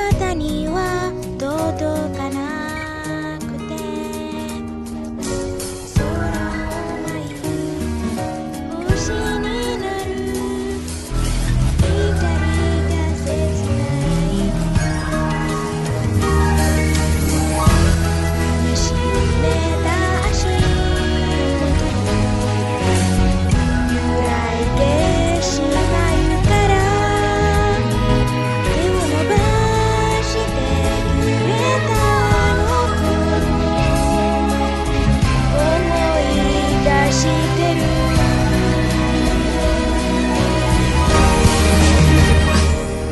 なたには届かなくて空を舞う星になる光が切ない噛みしめた足元暗い景色が言うから手を伸ばしてくれたあの頃思い出してる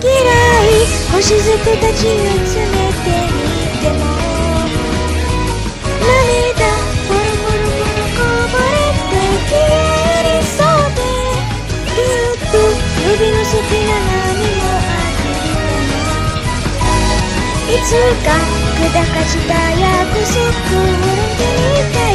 嫌い星屑たちを詰めてみても涙ポロポロポロこぼれて消えりそうでぎゅっと呼び寄せて何もあってもいつか砕かした約束を手に入れ